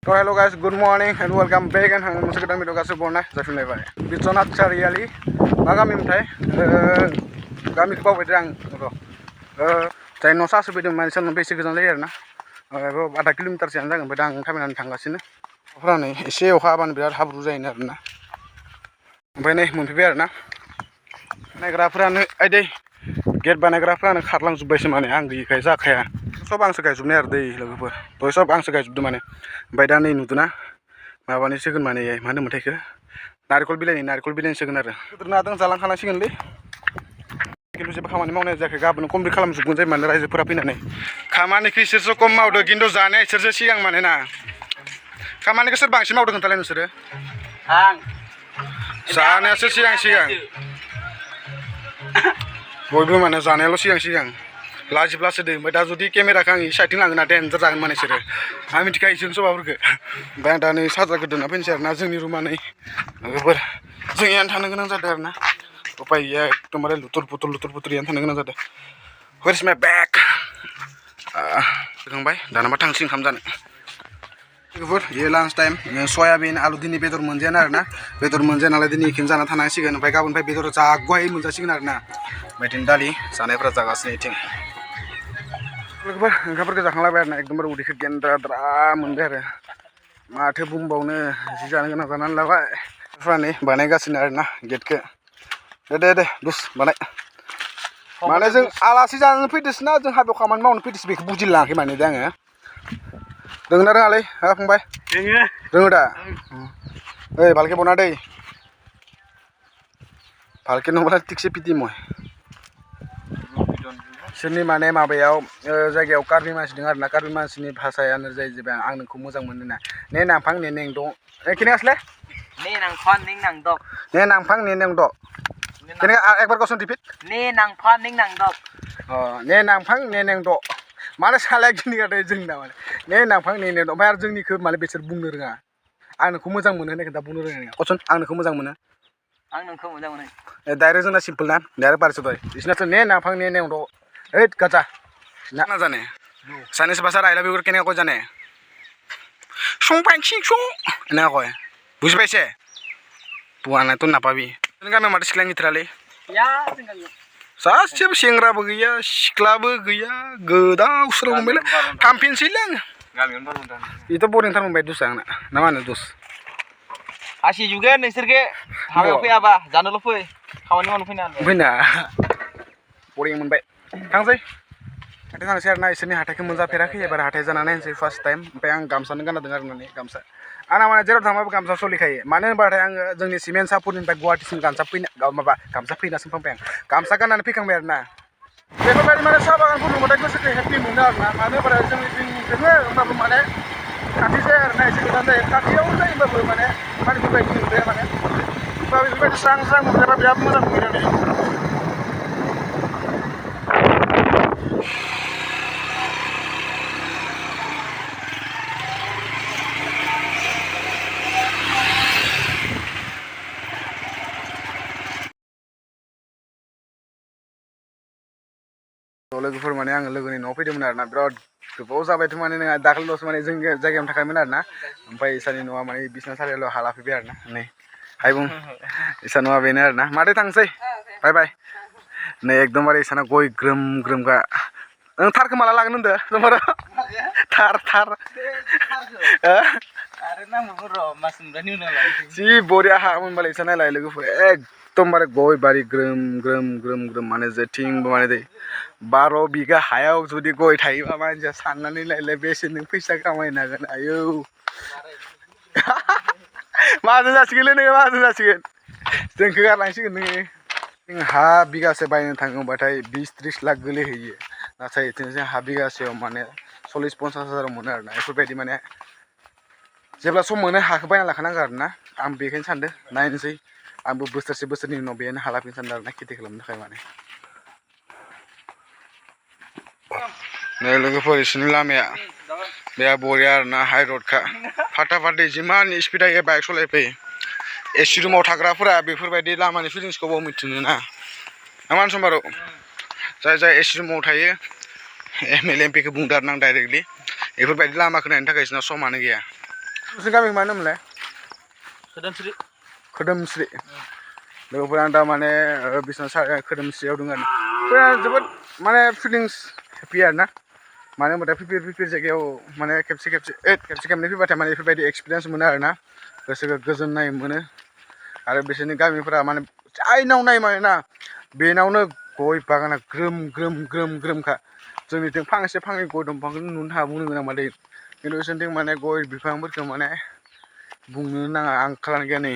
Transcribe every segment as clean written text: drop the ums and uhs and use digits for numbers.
So hello guys, good morning and welcome back and moसे गोदान video गासै बरनाय जाफिनलायबाय बिस्वनाथ चारियाली मा गामिनिफ्राय गामिखौ बावबायदे आं जाय न' सासो फैदों माने साननिफ्राय एसे गोजान जायो आरोना आधा किल'मिटारसोआनो जागोन ओमफ्राय आं थाबायनानै थांगासिनो न'फोरा नै एसे अखा हाबानो बिराद हाब्रु जायोनो आरोना ओमफ्राय नै मोनफैबाय आरोना नायग्राफोरानो आइदै गेट बानायग्राफोरानो खारलांजोब्बायसो माने आं गैयिखाय जाखाया सब आंसो गायजोबनाय आरो दै लोगोफोर दहाय सब आंसो गायजोबदों माने ओमफ्राय दा नै नुदोंना माबानि सोगोन माने मा होनोमोनथाय इखो नारिखल बिलाइनि सोगोन आरो गोदोरना दों जालांखानांसिगोनलै खिन्थु जेबो खामानि मावनाय जायाखै गाबोन कमप्लिट खालामजोबगोन जायो माने रायजोफोरा फैनानै खामानिखौ इसोरसो खम मावदो खिन्थु जानाया इसोरसो सिगां माने ना खामानिखौ सोर बांसिन मावदों खोन्थालाय नोंसोरो आं जानायासो सिगां बयबो माने जानायाल' सिगां लाजिब्लासो दे ओमफ्राय दा जुदि केमेराखौ आं साइडथिं लाङोना देन्जार जागोन माने इसोरो आं मिथिखायो इसोरनि सभाफोरखौ ओमफ्राय आं दा नै सार्जार गोदोना फैनोसै आरोना जोंनि रुमा नै लोगोफोर जोंनियानो थानो गोनां जादों आरोना उपाय गैया एकदमबारे लुथुर पुथुर इयानो थानो गोनां जादों वेर इज माय बेग फैखांबाय दानाबा थांसै ओंखाम जानो लोगोफोर ये लान्च टाइम सयाबिन आलु दिनै बेदर मोनजायानो आरोना बेदर मोनजाया नालाय दिनै इखौनो जाना थानांसिगोन ओमफ्राय गाबोननिफ्राय बेदर जागौहाय मोनजासिगोन आरोना ओमफ्राय दिनै दालि जानायफोरा जागासिनो इथिं लोगोफोर ओंखामफोरखौ जाखांलायबाय आरोना एकदमबारे उदैखौ गेन्द्रा मोनबाय आरो माथो बुंबावनो जि जानो गोनां जानानै लाबाय फ्रा नै बानायगासिनो आरोना गेटखौ दे दुस बानाय माने जों आलासि जानो फैदोंसो ना जों हाबायाव खामानि मावनो फैदोंसो बेखौ बुजिलाङाखै माने दा आङो रोंना रोङालै हा फंबाय रोङो दा ओइ भालके बना दै भालके नङाब्ला थिगसे पिटि मय सोरनि माने माबायाव जायगायाव कार्बि मानसि दं आरोना कार्बि मानसिनि भाषायानो जाहैबाय आं नोंखौ मोजां मोनो ना ने नांफां ने नें दं एखिनि आसले ने नांफा निं नांदक ने नांफां ने नें दं केने एक बार क्वेश्चन रिपीट ने नांफा निं नांदक ने नांफां ने नें दं माने सालाया गिनि गादे जोंना माने ने नांफां ने नें दं ओमफ्राय आरो जोंनिखौ माने बिसोर बुंनो रोङा आं नोंखौ मोजां मोनो होननायखौ दा बुंनो रोङा क्वेश्चन आं नोंखौ मोजां मोनो डाइरेक्ट जोंना सिम्पल ना डाइरेक्ट पारसो दय बिसोरनाथ' ने नांफां ने नें दं ओइट गाजा ना जाने चाइनिज भाषा आइ लाभ इउ केने कय जाने सं पाइसिं सं एना कय बुझि पाइसे पुआनाथ' नापाबि जोंनि गामियाव माथो सिख्ला गिथारालै सासेबो सेंग्राबो गैया सिख्लाबो गैया गोदाव सोराव मोनबायलै थांफिनसैलै आङो बेथ' बरिंथार मोनबाय दुस आंना ना मा होनो दुस हासि जुगोन नोंसोरखौ हाबायाव फैयाबा जानोल' फै खामानि मावनो फैना बरिं मोनबाय थांसै हाथाय थांसै आरोना इसोरनि हाथायखौ मोनजाफेराखै एबार हाथाय जाना नायनोसै फार्स्ट टाइम ओमफ्राय आं गामसानो गानना दं आरो गामसा आंना माने जेराव थांबाबो गामसा सोलिखायो मानो होनबाथाय आङो जोंनि सिमेन्ट सापुरनिफ्राय गुवाहाटिसिम गामसा फैनासो फैबाय आं गामसा गाननानै फैखांबाय आरोना बेफोरबायदि माने साहा बागानफोर नुबाथाय गोसोखौ हेपि मोनो आरोना मानो होनबाथाय जोंनि दोङो होमबाबो माने खाथि जाया आरोना एसे गोजान जायो खाथियावनो जायोबाबो माने बेफोरबायदि मोनजाया माने होमबा बेफोरबायदि स्रां मोनजाबा बिराद मोजां मोनो आरो लोगोफोर माने आङो लोगोनि न'आव फैदोंमोन आरोना बिराद गोबाव जाबायथ' माने नोंहा दाखालिल'सो माने जोंनि जायगायावनो थाखायमोन आरोना ओमफ्राय इसानि न'आ माने बिसना सारियाल' हाला फैबाय आरोना नै हाय बुं इसा न'आ बेनो आरोना माथो थांसै बाय नै एकदमबारे इसाना गय ग्रोम गा नों थारखौ माला लागोन होनदो जमारा थार जि बरिया हा मोनबालाय इसा नायलाय लोगोफोर एकदमबारे गय बारि ग्रोम माने जेथिंबो माने दै 12 बिगा हायाव जुदि गय थायोबा मानसिया साननानै नायलाय बेसे नों फैसा खामायनो हागोन आयौ माजों जासिगोनलै नोङो माजों जासिगोन जोंखौ गारलांसिगोन नोङो जों हा बिगासे बायनो थाङोबाथाय 20-30 लाख गोलैहैयो नाथाय जों हा बिगासेयाव माने 40-50 हाजाराव मोनो आरोना बेफोरबायदि माने जेब्ला सम मोनो हाखौ बायना लाखानांगौ आरोना आं बेखौनो सानदों नायनोसै आंबो बोसोरसे उनाव बेनो हा लाफिनो सानदों आरोना खेथि खालामनो थाखाय माने नै लोगोफोर इसोरनि लामाया बे बरिया आरोना हाइ रडखा फाटा जिमान स्पिड आयो बाइक सलायफैयो एसि रुमाव थाग्राफोरा बेफोरबायदि लामानि फिलिंसखौ बाव मिथिनो ना मा समबाराव जाय एसि रुमाव थायो MLA MP खौ बुंदों आरो आं डाइरेक्टलि बेफोरबायदि लामाखौ नायनो थाखाय इसोरना समानो गैया नोंसोर गामिखौ मा होनोमोनलाय? Sedemsri. खोदोमस्रि लोगोफोरा आं दा माने बिसनाथ खोदोमस्रियाव दङ आरो फोरा जोबोद माने फिलिंस हेपि आरो ना मानो होनबाथाय फिफिर जायगायाव माने खेबसे खेबनै फैबाथाय माने बेफोरबायदि एक्सपिरियेन्स मोनो आरो ना गोसोखौ गोजोननाय मोनो आरो बिसोरनि गामिफोरा माने जायनाव नाय माने ना बेनावनो गय बागाना ग्रोम ग्रोम ग्रोम ग्रोमखा जोंनिथिं फांसे फांनै गय दंफांखौ नुनो हाया बुंनो गोनां माने खिन्थु बिसोरनिथिं माने गय बिफांफोरखौ माने बुंनो नाङा आंखालानो गैया नै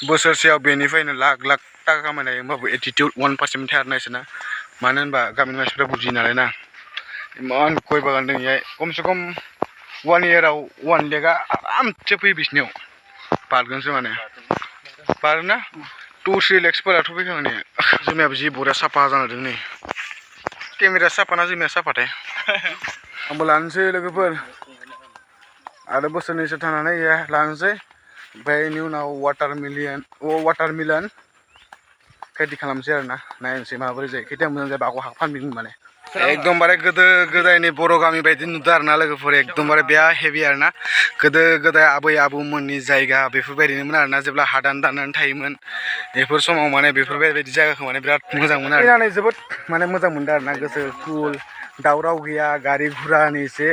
बोसोरसेयाव बेनिफ्रायनो लाख लाख थाखा खामायनो हायो होमबाबो एटिटिउड 1% थाया आरो ना इसोरना मानो होनबा गामिनि मानसिफ्रा बुजियो नालाय ना इमान गय बागान दङ इहाय खमसे खम 1 इयाराव 1 लाखआ आरामसे फैयो बिसिनियाव बारगोनसो माने बारोना 2-3 लाखसफोराथ' फैखागोन नै जोंनियाबो जि बरिया साफा जाना दं नै केमेराया साफा ना जोंनिया साफाथाय आंबो लानोसै लोगोफोर आरो बोसोरनैसो थानानै लानोसै ओमफ्राय बेनि उनाव वाटारमिलन खेथि खालामसै आरो ना नायनोसै माबोरै जायो खेथिया मोजां जायोबा आंखौ फानबिगोन माने एकदमबारे गोदो गोदायनि बर' गामि बायदि नुदों आरो ना लोगोफोर एकदमबारे बेया हेभि आरो ना गोदो गोदाय आबै आबौमोननि जायगा बेफोरबायदिनोमोन आरो ना जेब्ला हादान दाननानै थायोमोन बेफोर समाव माने बेफोरबायदि जायगाखौ माने बिराद मोजां मोनो आरो फैनानै जोबोद माने मोजां मोनदों आरो ना गोसो कुल दावराव गैया गारि घुरानि एसे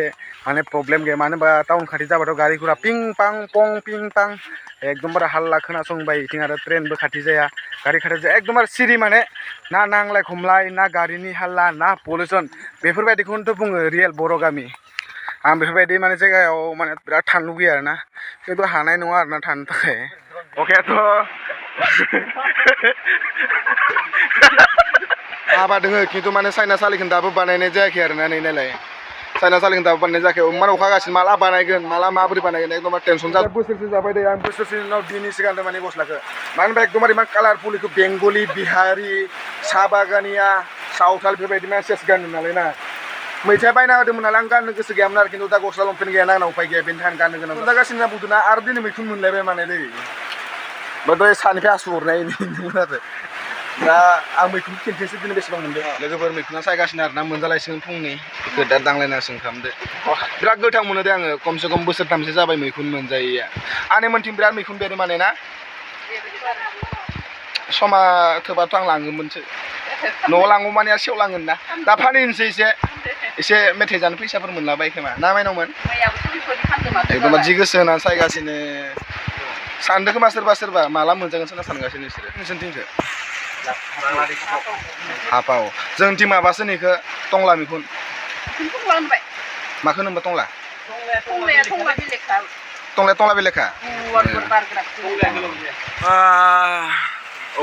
माने प्रब्लेम गैया मानो होनबा टाउन खाथि जाबाथ' गारि घुरा पिं पां पं पिं पां एकदमबारे हाल्ला खोनासंबाय इथिं आरो ट्रेनबो खाथि जाया गारि खाथि जाया एकदमबारे सिरि माने ना नांलाय खमलाय ना गारिनि हाल्ला ना पलिउसन बेफोरबायदिखौनोथ' बुङो रियेल बर' गामि आं बेफोरबायदि माने जायगायाव माने बिराद थानो लुगैयो आरो ना खिन्थु हानाय नङा आरो ना थानो थाखाय अकेथ' माबा दोङो खिन्थु माने चाइना सालिखौ दाबो बानायनाय जायाखै आरो ना नै नायलाय चाइना सालिखौ दाबो बानायनाय जायाखै इमान अखा हागासिनो माला बानायगोन माला माबोरै बानायगोन एकदम टेनसन जाबाय बोसोरसे जाबाय दे आं बोसोरसेनि उनाव दिनै सिगां माने गस्लाखौ मानो होनबा एकदमबारे इमान कालारफुल बेखौ बेंगलि बिहारि साहा बागानिया सावथाल बेफोरबायदि मेसेज गानो नालाय ना मैथाया बायना होदोंमोन नालाय आं गाननो गोसो गैयामोन आरो खिन्थु दा गस्ला लंपेन्ट गैया आंनाव उपाय गैया बेनि थाखाय गाननो गोनां जागासिनो ना बुदुना आरो दिनै मैखुन मोनलायबाय माने दै ओमफ्राय सानिफ्राय आसु हरनाय नुदोंमोन आरो दा आं मैखुन खिन्थासो दिनै बेसेबां मोनदों लोगोफोर मैखुना सायगासिनो आरो ना मोनजालायसिगोन फुंनि गोदा दांलायनांसिगोन खालामदो बिराद गोथाव मोनो दे आङो खमसे खम बोसोरथामसो जाबाय मैखुन मोनजायैया आंनि मोनथिं बिराद मैखुन बेरो माने ना समा थोबाथ' आं लाङोमोनसो न'आव लाङो माने सेवलाङोन ना दा फानहैनोसै एसे मेथाइ जानो फैसाफोर मोनलाबाय खोमा ना माइनावमोन एकदम जि गोसो होनानै सायगासिनो सानदों खोमा सोरबा माला मोनजागोन सोरना सानगासिनो बिसोरो नोंसोरनिथिंसो हापाव जोंथिं माबासो नैखौ टंला मैखुन माखौ होनोमबा टंला टंला बेलेखा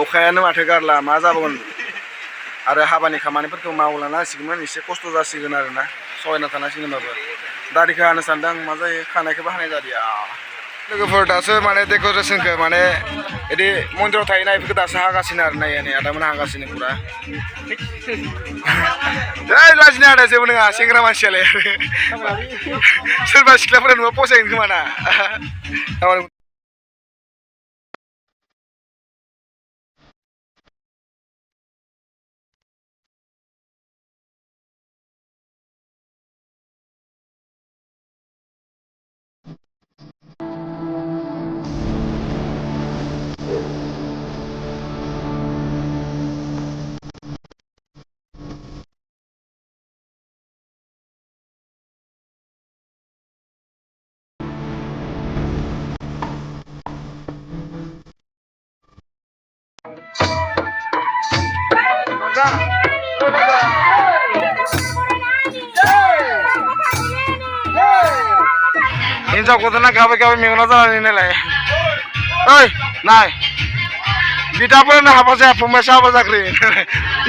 अखायानो माथो गारला मा जाबावगोन आरो हाबानि खामानिफोरखौ मावलांनांसिगौमोन एसे खस्थ' जासिगोन आरो ना सहायना थानांसिगोनबाबो दारिखौ हानो सानदों आं मा जायो खानायखौबो हानाय जादिया लोगोफोर दासो माने डेक'रेसनखौ माने बिदि मन्दिराव थायोना बेफोरखौ दासो हागासिनो आरो नायै नै आदामोन हागासिनो पुरा ओइ लाजिनो आदा जेबो नङा सेंग्रा मानसियालाय सोरबा सिख्लाफोरा नुबा फसायगोन खोमा ना हिन्जावखौथ' ना गाबै मेगनाव जानानै नायलाय ओइ नाय बिदाफोरानो हाबा जाया फंबायसो हाबा जाग्रो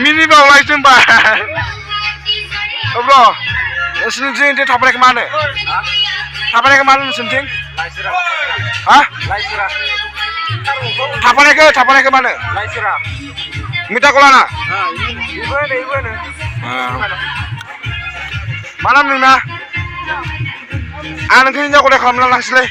मिनि बावलायसो होनबा ब्र नोंसोरनिथिं थाफानायखौ मा होनो नोंसोरनिथिं हा थाफानायखौ मा होनो मिथा कलाना मा नाम नोंना आं नोंखौ हिन्जाव गदाय खालामना लांसैलै